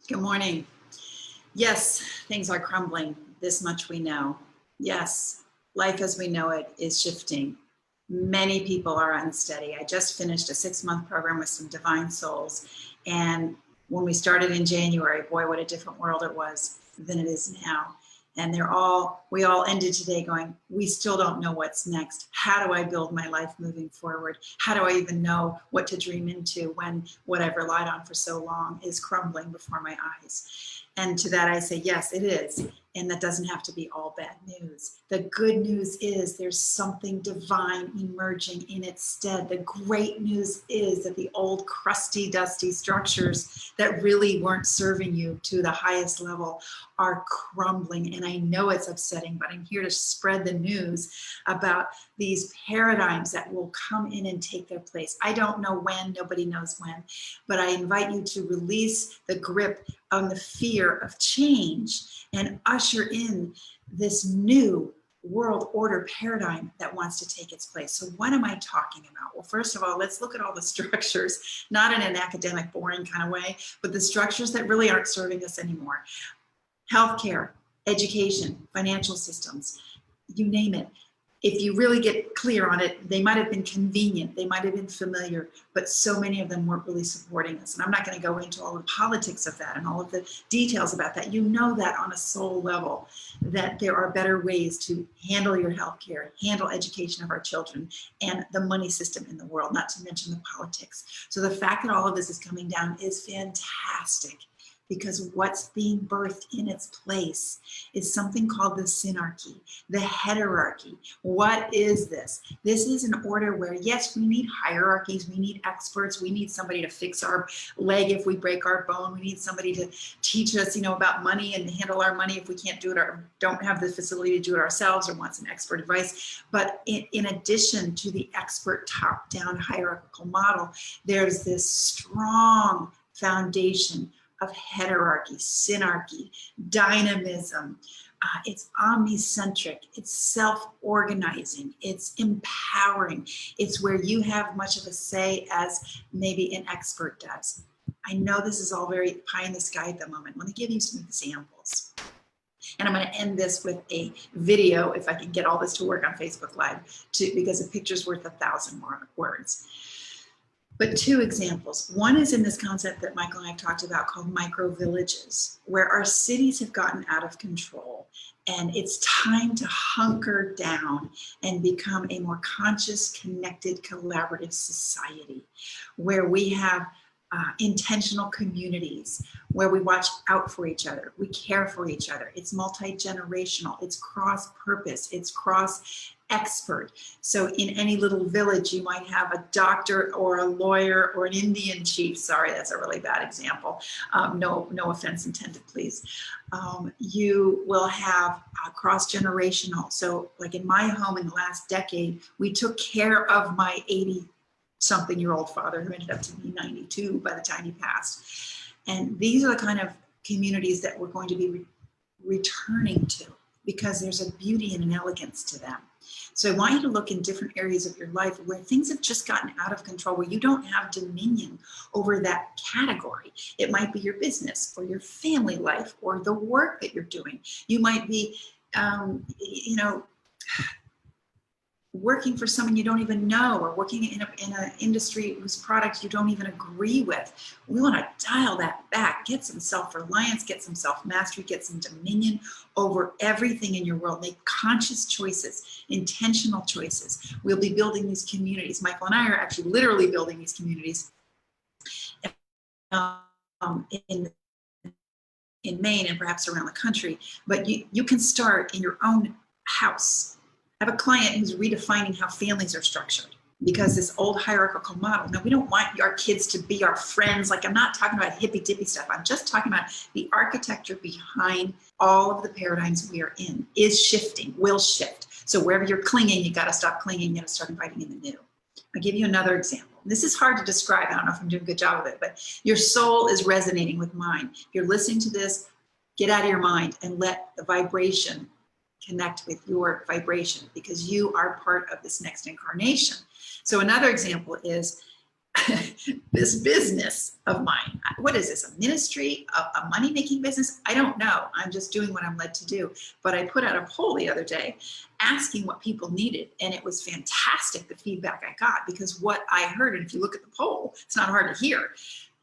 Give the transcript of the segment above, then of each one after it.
Good morning. Yes, things are crumbling. This much we know. Yes, life as we know it is shifting. Many people are unsteady. I just finished a 6-month program with some divine souls. And when we started in January, boy, what a different world it was than it is now. And we all ended today going, we still don't know what's next. How do I build my life moving forward? How do I even know what to dream into when what I've relied on for so long is crumbling before my eyes? And to that I say, yes, it is. And that doesn't have to be all bad news. The good news is there's something divine emerging in its stead. The great news is that the old crusty, dusty structures that really weren't serving you to the highest level are crumbling. And I know it's upsetting, but I'm here to spread the news about these paradigms that will come in and take their place. I don't know when, nobody knows when, but I invite you to release the grip on the fear of change and usher in this new world order paradigm that wants to take its place. So what am I talking about? Well, first of all, let's look at all the structures, not in an academic, boring kind of way, but the structures that really aren't serving us anymore. Healthcare, education, financial systems, you name it. If you really get clear on it, they might have been convenient, they might have been familiar, but so many of them weren't really supporting us. And I'm not going to go into all the politics of that and all of the details about that. You know that on a soul level, that there are better ways to handle your healthcare, handle education of our children, and the money system in the world, not to mention the politics. So the fact that all of this is coming down is fantastic, because what's being birthed in its place is something called the synarchy, the heterarchy. What is this? This is an order where, yes, we need hierarchies, we need experts, we need somebody to fix our leg if we break our bone, we need somebody to teach us, about money and handle our money if we can't do it or don't have the facility to do it ourselves or want some expert advice. But in addition to the expert top-down hierarchical model, there's this strong foundation of heterarchy, synarchy, dynamism. It's omnicentric, it's self-organizing, it's empowering. It's where you have much of a say as maybe an expert does. I know this is all very pie in the sky at the moment. Let me give you some examples. And I'm going to end this with a video, if I can get all this to work on Facebook Live, because a picture's worth 1,000 words. But 2 examples. One is in this concept that Michael and I have talked about called micro-villages, where our cities have gotten out of control. And it's time to hunker down and become a more conscious, connected, collaborative society, where we have intentional communities, where we watch out for each other, we care for each other. It's multi-generational, it's cross-purpose, it's cross-expert. So in any little village, you might have a doctor or a lawyer or an Indian chief. Sorry, that's a really bad example. No offense intended, please. You will have cross-generational. So like in my home in the last decade, we took care of my 80-something-year-old father who ended up to be 92 by the time he passed. And these are the kind of communities that we're going to be returning to, because there's a beauty and an elegance to them. So I want you to look in different areas of your life where things have just gotten out of control, where you don't have dominion over that category. It might be your business or your family life or the work that you're doing. You might be, working for someone you don't even know, or working in an industry whose product you don't even agree with. We want to dial that back, get some self-reliance, get some self-mastery, get some dominion over everything in your world. Make conscious choices, intentional choices. We'll be building these communities. Michael and I are actually literally building these communities in Maine and perhaps around the country. But you can start in your own house. I have a client who's redefining how families are structured, because this old hierarchical model. Now, we don't want our kids to be our friends. Like, I'm not talking about hippy dippy stuff. I'm just talking about the architecture behind all of the paradigms we are in is shifting, will shift. So wherever you're clinging, you got to stop clinging. You got to start inviting in the new. I'll give you another example. This is hard to describe. I don't know if I'm doing a good job of it, but your soul is resonating with mine. If you're listening to this, get out of your mind and let the vibration connect with your vibration, because you are part of this next incarnation. So another example is this business of mine. What is this, a ministry, a money-making business? I don't know. I'm just doing what I'm led to do. But I put out a poll the other day asking what people needed, and it was fantastic, the feedback I got, because what I heard, and if you look at the poll, it's not hard to hear,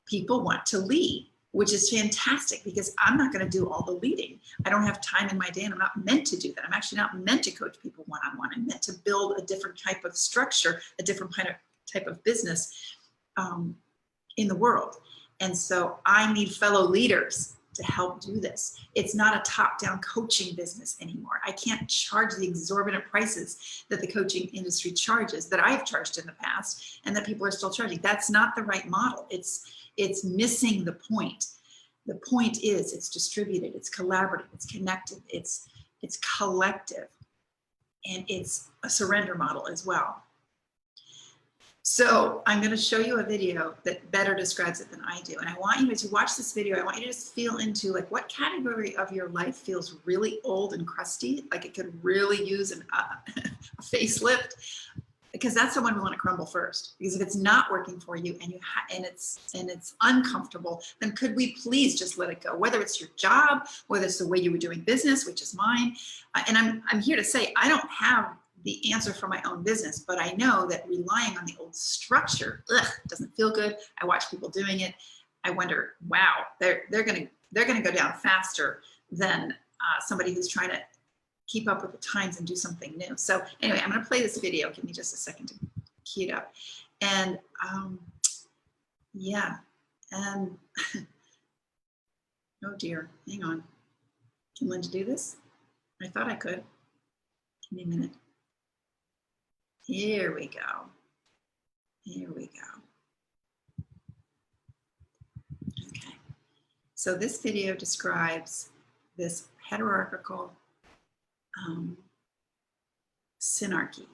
people want to lead, which is fantastic because I'm not going to do all the leading. I don't have time in my day, and I'm not meant to do that. I'm actually not meant to coach people one-on-one. I'm meant to build a different type of structure, a different kind of type of business in the world. And so I need fellow leaders to help do this. It's not a top-down coaching business anymore. I can't charge the exorbitant prices that the coaching industry charges, that I've charged in the past, and that people are still charging. That's not the right model. It's missing the point. The point is it's distributed, it's collaborative, it's connected, it's collective, and it's a surrender model as well. So I'm going to show you a video that better describes it than I do. And I want you to watch this video. I want you to just feel into like what category of your life feels really old and crusty, like it could really use a facelift, because that's the one we want to crumble first. Because if it's not working for you and it's uncomfortable, then could we please just let it go? Whether it's your job, whether it's the way you were doing business, which is mine. And I'm here to say I don't have the answer for my own business, but I know that relying on the old structure, doesn't feel good. I watch people doing it. I wonder, wow, they're gonna go down faster than somebody who's trying to keep up with the times and do something new. So anyway, I'm gonna play this video. Give me just a second to key it up. And yeah, and oh dear, hang on. Can Linda do this? I thought I could. Give me a minute. Here we go. Here we go. Okay. So this video describes this hierarchical synarchy.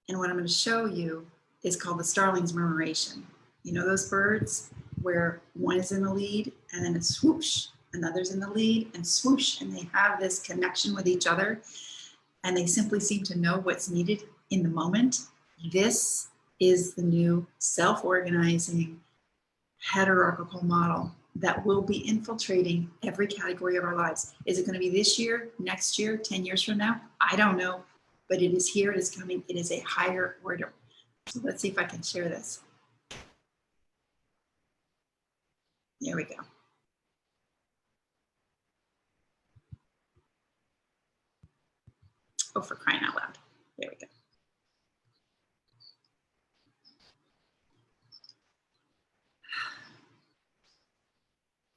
And what I'm going to show you is called the starling's murmuration. You know those birds where one is in the lead and then it's swoosh, another's in the lead and swoosh, and they have this connection with each other and they simply seem to know what's needed in the moment. This is the new self-organizing hierarchical model that will be infiltrating every category of our lives. Is it going to be this year, next year, 10 years from now? I don't know, but it is here, it is coming, it is a higher order. So let's see if I can share this. There we go. Oh, for crying out loud. There we go.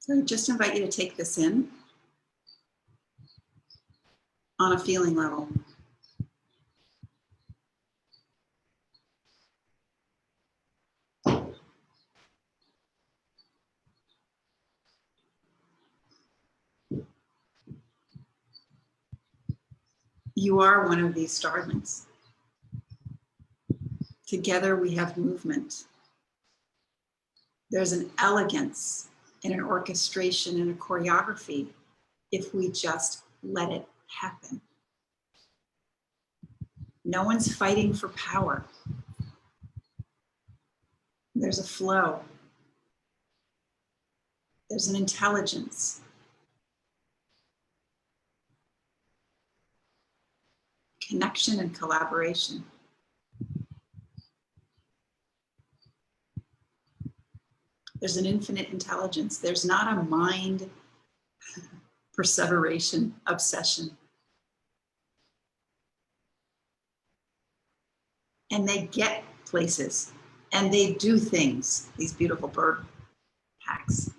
So I just invite you to take this in on a feeling level. You are one of these starlings. Together we have movement. There's an elegance in an orchestration and a choreography if we just let it happen. No one's fighting for power. There's a flow. There's an intelligence. Connection and collaboration. There's an infinite intelligence. There's not a mind perseveration, obsession. And they get places and they do things, these beautiful bird packs.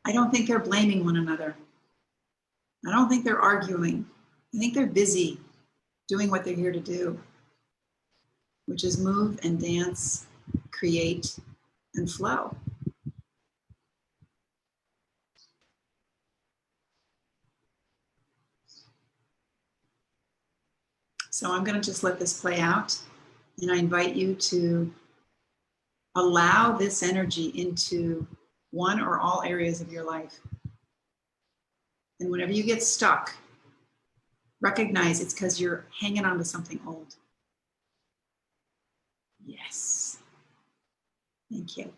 I don't think they're blaming one another. I don't think they're arguing. I think they're busy doing what they're here to do, which is move and dance, create and flow. So I'm going to just let this play out, and I invite you to allow this energy into one or all areas of your life. And whenever you get stuck, recognize it's because you're hanging on to something old. Yes. Thank you.